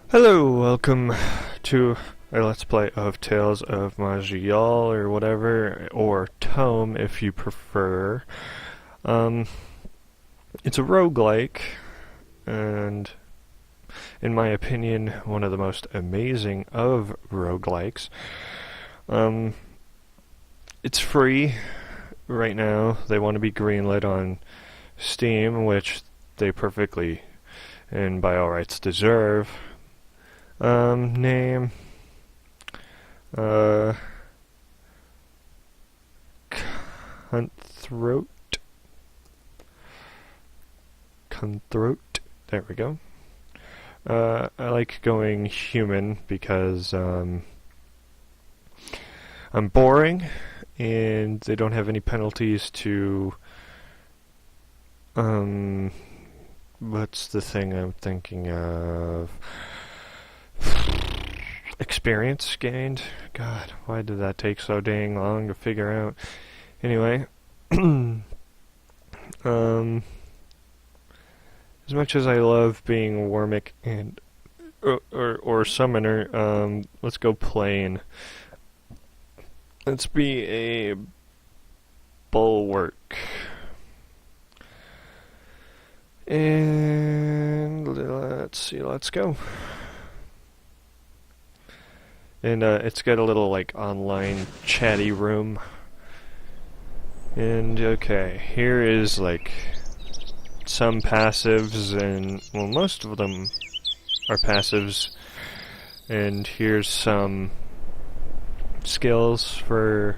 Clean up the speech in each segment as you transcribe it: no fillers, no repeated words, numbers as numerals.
Hello, welcome to a Let's Play of Tales of Maj'Eyal or whatever, or T.o.M.E if you prefer. Um, it's a roguelike, and in my opinion, one of the most amazing of roguelikes. It's free right now. They want to be greenlit on Steam, which they perfectly and by all rights deserve. Name. Cunthroat. Cunthroat. There we go. I like going human because, I'm boring, and they don't have any penalties to, what's the thing I'm thinking of? Experience gained? God, why did that take so dang long to figure out? Anyway, as much as I love being Wormic and or Summoner, let's go plain. Let's be a Bulwark. And let's see, let's go. And it's got a little like online chatty room. And okay, here is like some passives, and well, most of them are passives. And here's some skills for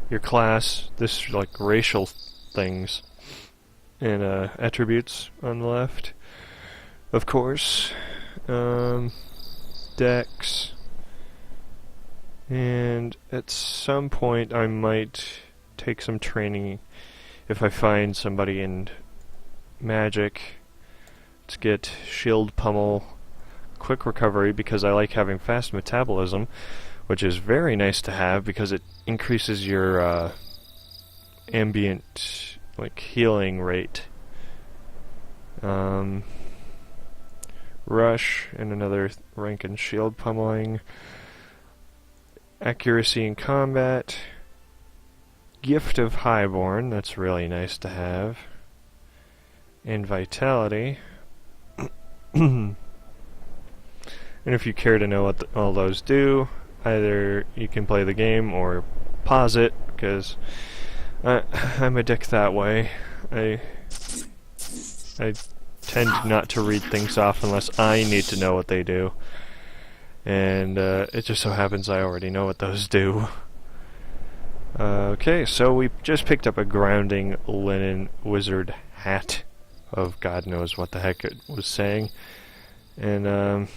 your class. This like racial things and attributes on the left, of course. Dex. And at some point I might take some training if I find somebody in magic. Let's get shield pummel, quick recovery, because I like having fast metabolism, which is very nice to have because it increases your ambient like healing rate. Rush and another rank in shield pummeling. Accuracy in combat. Gift of Highborn, that's really nice to have. And Vitality. And if you care to know what all those do, either you can play the game or pause it, because I'm a dick that way. I tend not to read things off unless I need to know what they do. And it just so happens I already know what those do. Okay, so we just picked up a grounding linen wizard hat of God knows what the heck it was saying. And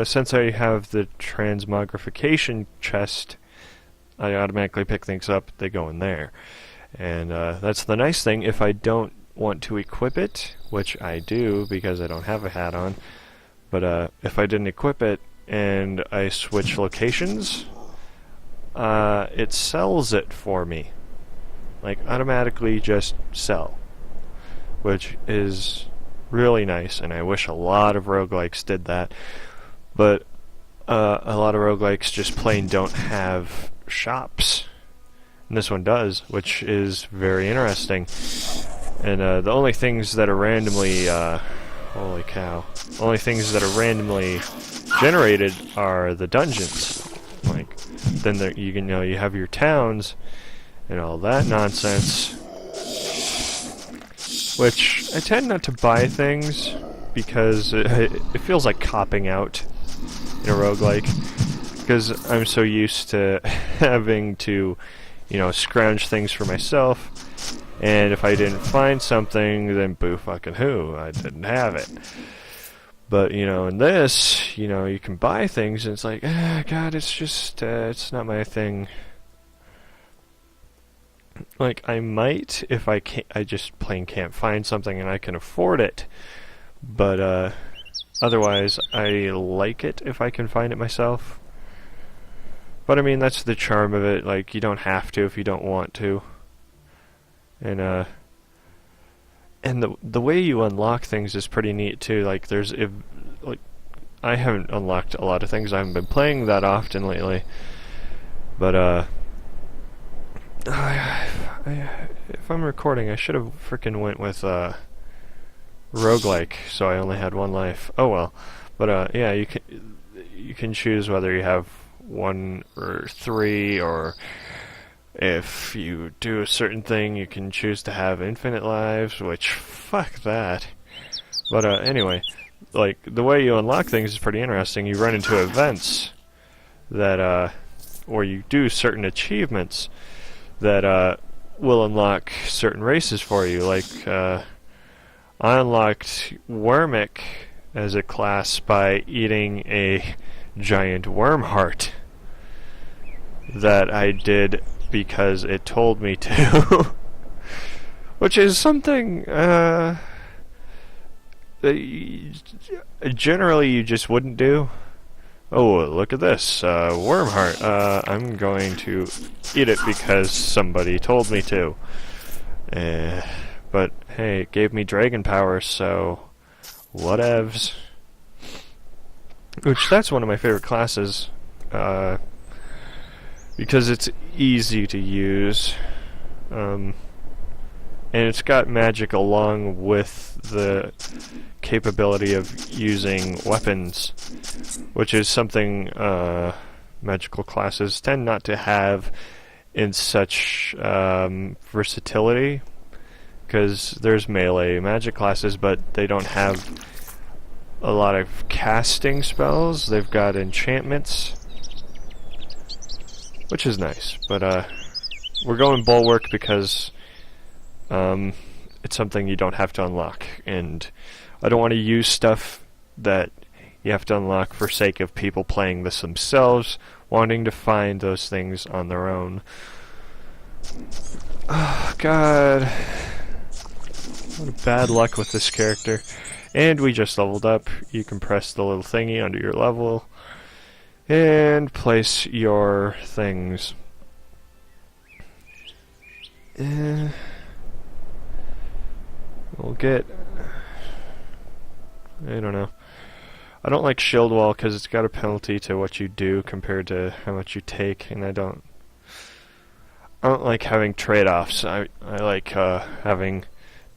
since I have the transmogrification chest, I automatically pick things up, they go in there. And that's the nice thing. If I don't want to equip it, which I do because I don't have a hat on, but if I didn't equip it and I switch locations, it sells it for me. Like, automatically just sell. Which is really nice, and I wish a lot of roguelikes did that. But a lot of roguelikes just plain don't have shops. And this one does, which is very interesting. And the only things that are randomly... holy cow. Only things that are randomly generated are the dungeons. Like, then you have your towns and all that nonsense. Which I tend not to buy things because it feels like copping out in a roguelike. Because I'm so used to having to, scrounge things for myself. And if I didn't find something, then boo fucking who, I didn't have it. But, in this, you can buy things, and it's like, God, it's just, it's not my thing. Like, I might, if I just plain can't find something and I can afford it. But, otherwise, I like it if I can find it myself. But, I mean, that's the charm of it, like, you don't have to if you don't want to. And the way you unlock things is pretty neat too. Like there's I haven't unlocked a lot of things. I haven't been playing that often lately. But, if I'm recording, I should have frickin' went with, roguelike, so I only had one life. Oh well. But, yeah, you can choose whether you have 1 or 3, or if you do a certain thing, you can choose to have infinite lives, which, fuck that. But, anyway, like, the way you unlock things is pretty interesting. You run into events that, or you do certain achievements that, will unlock certain races for you. Like, I unlocked Wormic as a class by eating a giant worm heart that I did because it told me to. Which is something, generally you just wouldn't do. Oh, look at this, worm heart. I'm going to eat it because somebody told me to. But hey, it gave me dragon power, so whatevs. Which, that's one of my favorite classes, because it's easy to use, and it's got magic along with the capability of using weapons, which is something magical classes tend not to have in such versatility, because there's melee magic classes, but they don't have a lot of casting spells. They've got enchantments, which is nice, but we're going Bulwark because it's something you don't have to unlock, and I don't want to use stuff that you have to unlock for sake of people playing this themselves, wanting to find those things on their own. Oh, God. What a bad luck with this character. And we just leveled up. You can press the little thingy under your level and place your things. We'll get... I don't know. I don't like Shield Wall because it's got a penalty to what you do compared to how much you take, and I don't like having trade-offs. I like having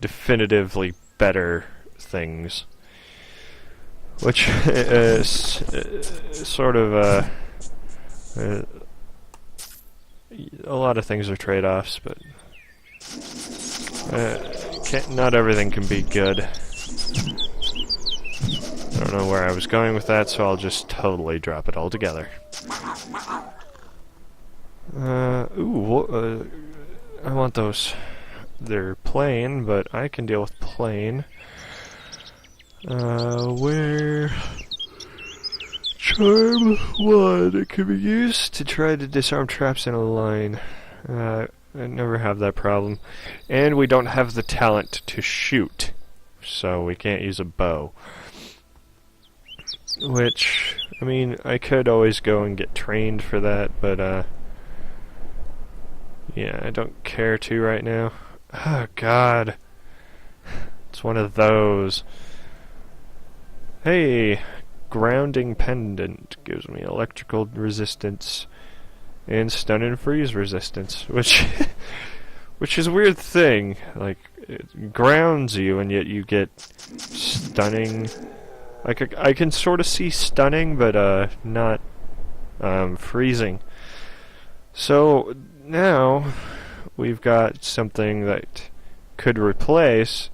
definitively better things, which is sort of a lot of things are trade-offs, but not everything can be good. I don't know where I was going with that, so I'll just totally drop it all together. I want those. They're plain, but I can deal with plain. Where... Charm 1. It can be used to try to disarm traps in a line. I never have that problem. And we don't have the talent to shoot, so we can't use a bow. Which, I mean, I could always go and get trained for that, but, yeah, I don't care to right now. Oh, God. It's one of those. Hey, grounding pendant gives me electrical resistance and stun and freeze resistance, which is a weird thing. Like, it grounds you, and yet you get stunning. Like, I can sort of see stunning, but not freezing. So now we've got something that could replace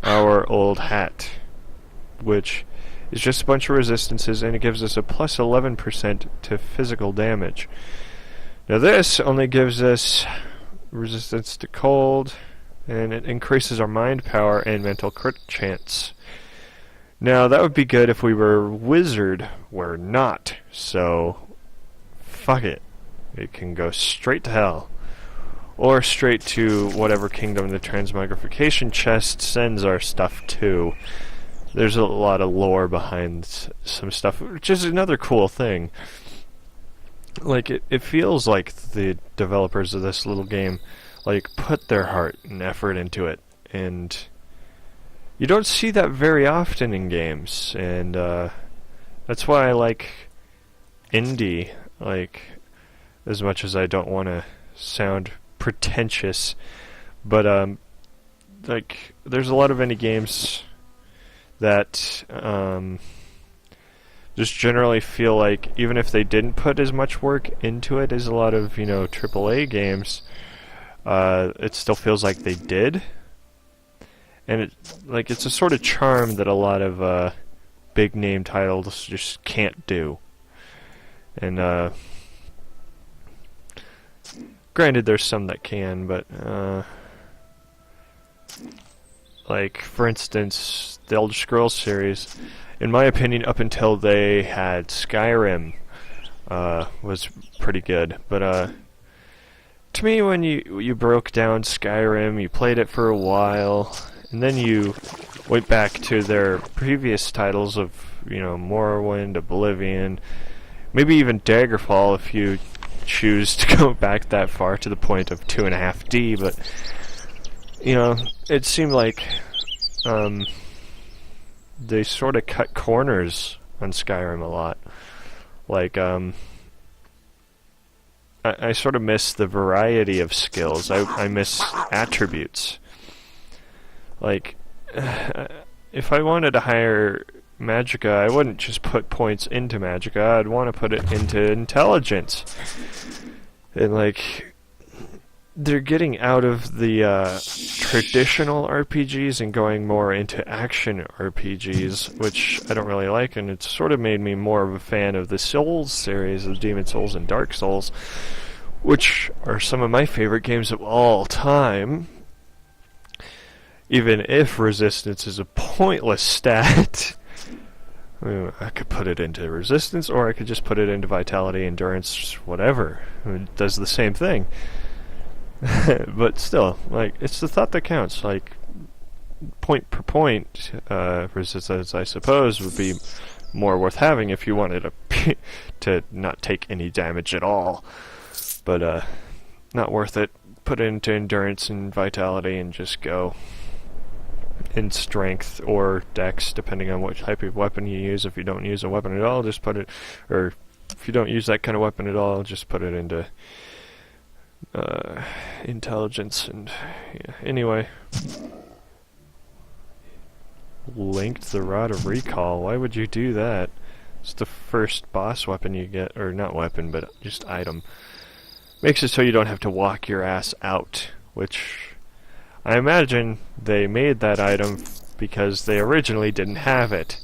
our old hat, which is just a bunch of resistances, and it gives us a plus 11% to physical damage. Now this only gives us resistance to cold, and it increases our mind power and mental crit chance. Now that would be good if we were wizard. We're not, so fuck it. It can go straight to hell. Or straight to whatever kingdom the transmogrification chest sends our stuff to. There's a lot of lore behind some stuff, which is another cool thing. Like, it feels like the developers of this little game, like, put their heart and effort into it, and you don't see that very often in games, and That's why I like indie, like, as much as I don't want to sound pretentious, but like, there's a lot of indie games that just generally feel like, even if they didn't put as much work into it as a lot of, AAA games, it still feels like they did. And it's a sort of charm that a lot of big name titles just can't do. And granted, there's some that can, but like, for instance, the Elder Scrolls series, in my opinion, up until they had Skyrim, was pretty good. But to me, when you broke down Skyrim, you played it for a while, and then you went back to their previous titles of, Morrowind, Oblivion, maybe even Daggerfall if you choose to go back that far to the point of 2.5D, but, it seemed like they sort of cut corners on Skyrim a lot. Like, I sort of miss the variety of skills. I miss attributes. Like, if I wanted to hire Magicka, I wouldn't just put points into Magicka, I'd want to put it into intelligence. And, like, they're getting out of the traditional RPGs and going more into action RPGs, which I don't really like, and it's sort of made me more of a fan of the Souls series of Demon Souls and Dark Souls, which are some of my favorite games of all time. Even if resistance is a pointless stat, I could put it into resistance, or I could just put it into vitality, endurance, whatever. It does the same thing. But still, like, it's the thought that counts. Like, point per point, resistance, I suppose, would be more worth having if you wanted to not take any damage at all. But, not worth it. Put it into endurance and vitality and just go. In strength or dex, depending on what type of weapon you use. If you don't use a weapon at all, just put it, or if you don't use that kind of weapon at all, just put it into intelligence. And yeah. Anyway, linked the Rod of Recall. Why would you do that? It's the first boss weapon you get, or not weapon, but just item. Makes it so you don't have to walk your ass out, which I imagine they made that item because they originally didn't have it.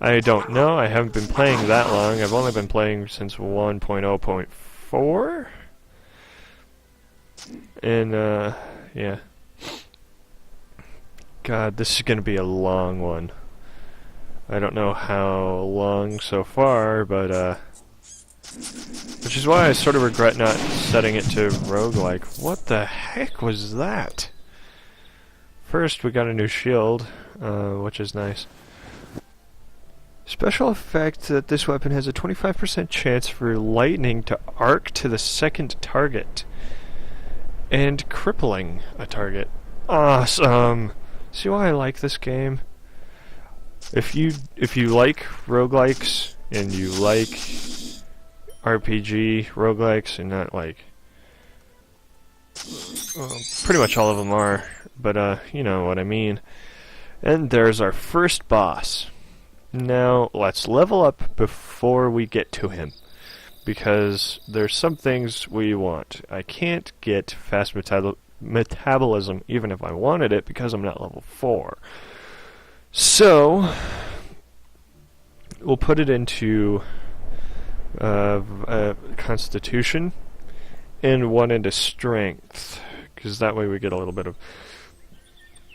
I don't know. I haven't been playing that long. I've only been playing since 1.0.4. And, yeah. God, this is going to be a long one. I don't know how long so far, but, which is why I sort of regret not setting it to roguelike. What the heck was that? First, we got a new shield, which is nice. Special effect that this weapon has a 25% chance for lightning to arc to the second target. And crippling a target. Awesome! See why I like this game? If you like roguelikes, and you like RPG roguelikes, and not like pretty much all of them are, but you know what I mean. And there's our first boss. Now let's level up before we get to him, because there's some things we want. I can't get fast metabolism even if I wanted it because I'm not level 4. So we'll put it into Constitution and one into Strength, because that way we get a little bit of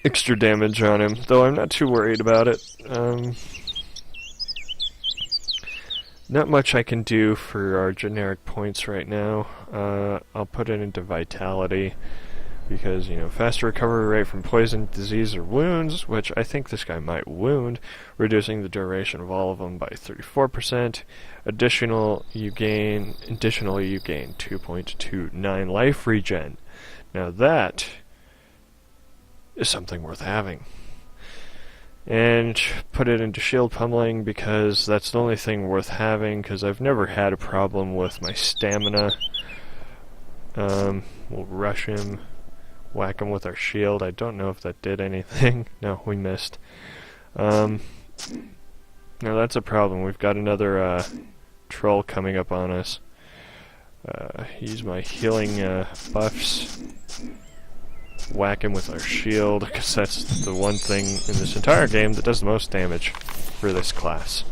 extra damage on him, though I'm not too worried about it. Not much I can do for our generic points right now. I'll put it into Vitality, because, you know, faster recovery rate from poison, disease, or wounds, which I think this guy might wound, reducing the duration of all of them by 34%. Additionally, you gain 2.29 life regen. Now that is something worth having. and put it into shield pummeling because that's the only thing worth having, because I've never had a problem with my stamina. We'll rush him, whack him with our shield. I don't know if that did anything. No, we missed. Now that's a problem. We've got another troll coming up on us. Use my healing buffs. Whack him with our shield, because that's the one thing in this entire game that does the most damage for this class.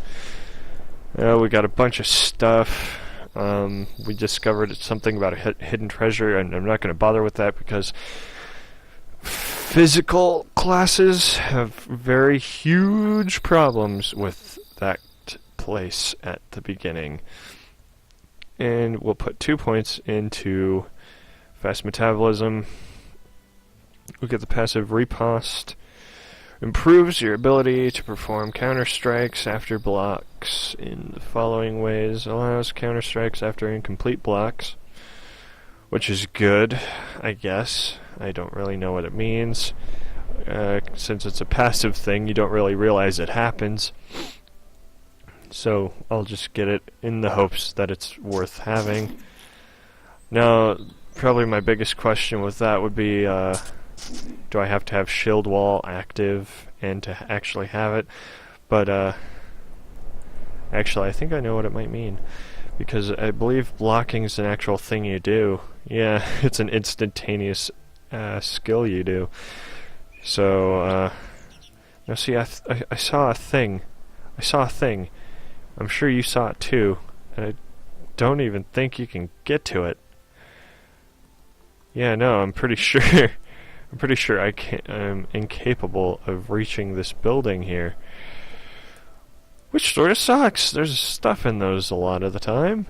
We got a bunch of stuff. We discovered something about a hidden treasure, and I'm not going to bother with that because physical classes have very huge problems with that place at the beginning. And we'll put 2 points into fast metabolism. We get the passive riposte. Improves your ability to perform counter-strikes after blocks in the following ways. Allows counter-strikes after incomplete blocks, which is good, I guess. I don't really know what it means. Since it's a passive thing, you don't really realize it happens. So I'll just get it in the hopes that it's worth having. Now, probably my biggest question with that would be, do I have to have shield wall active and to actually have it? But actually, I think I know what it might mean, because I believe blocking is an actual thing you do. Yeah, it's an instantaneous skill you do. So now see, I saw a thing. I saw a thing. I'm sure you saw it too, and I don't even think you can get to it. Yeah, no, I'm pretty sure. I'm pretty sure I'm incapable of reaching this building here. Which sort of sucks. There's stuff in those a lot of the time.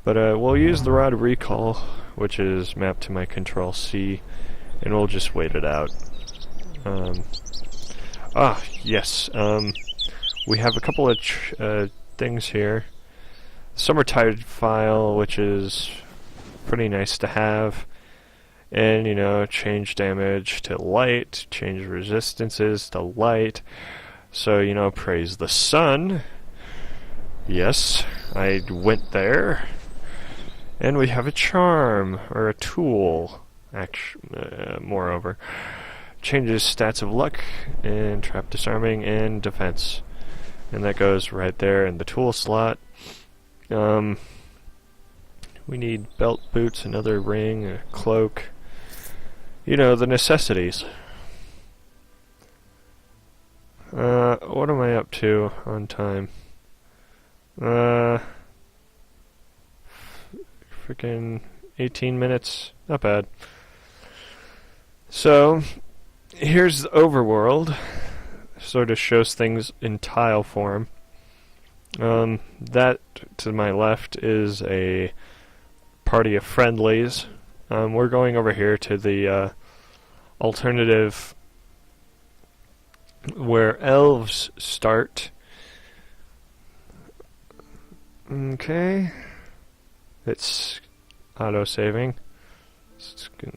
But we'll use the Rod of Recall, which is mapped to my Control-C, and we'll just wait it out. Yes. We have a couple of things here. Summertide file, which is pretty nice to have. And, you know, change damage to light, change resistances to light. So, you know, praise the sun. Yes, I went there. And we have a charm, or a tool, moreover. Changes stats of luck, and trap disarming, and defense. And that goes right there in the tool slot. We need belt, boots, another ring, a cloak. You know, the necessities. What am I up to on time? Freaking 18 minutes. Not bad. So, here's the overworld. Sort of shows things in tile form. That to my left is a party of friendlies. We're going over here to the alternative where elves start. Okay. It's auto-saving.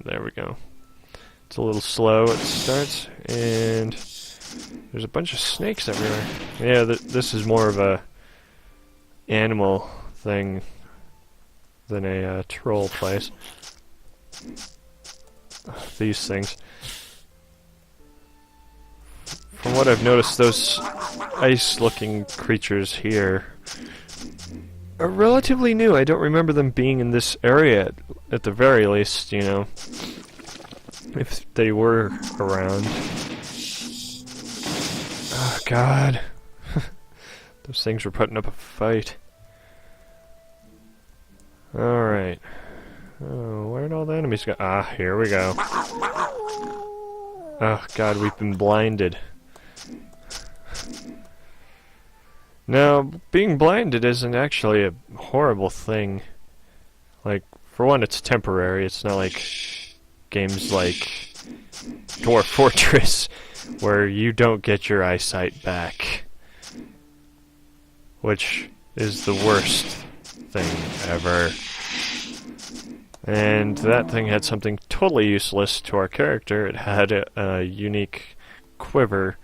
There we go. It's a little slow. It starts, and there's a bunch of snakes everywhere. Yeah, this is more of a animal thing than a troll place. These things. From what I've noticed, those ice-looking creatures here are relatively new. I don't remember them being in this area, at the very least, you know, if they were around. Oh, God. Those things were putting up a fight. Alright. Oh, where'd all the enemies go? Ah, here we go. Oh, God, we've been blinded. Now, being blinded isn't actually a horrible thing. Like, for one, it's temporary. It's not like games like Dwarf Fortress, where you don't get your eyesight back. Which is the worst thing ever. And that thing had something totally useless to our character. It had a unique quiver.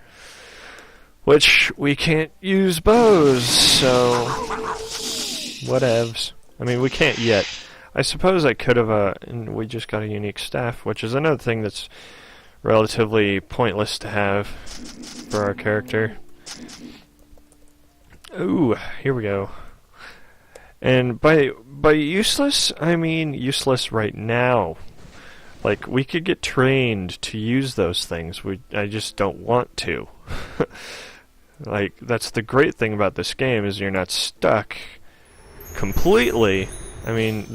Which, we can't use bows, so... whatevs. I mean, we can't yet. I suppose I could have, and we just got a unique staff, which is another thing that's relatively pointless to have for our character. Ooh, here we go. And by useless, I mean useless right now. Like, we could get trained to use those things. I just don't want to. Like, that's the great thing about this game, is you're not stuck completely. I mean,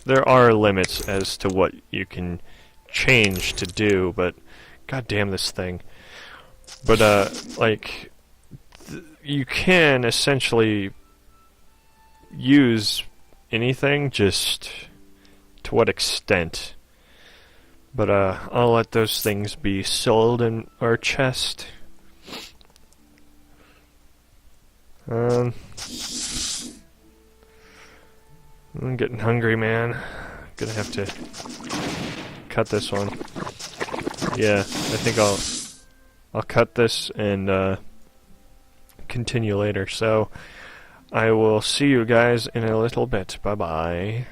there are limits as to what you can change to do, but god damn this thing. But, like, you can essentially use anything, just to what extent. But I'll let those things be sold in our chest. I'm getting hungry, man. Gonna have to cut this one. Yeah, I think I'll cut this and continue later. So I will see you guys in a little bit. Bye bye.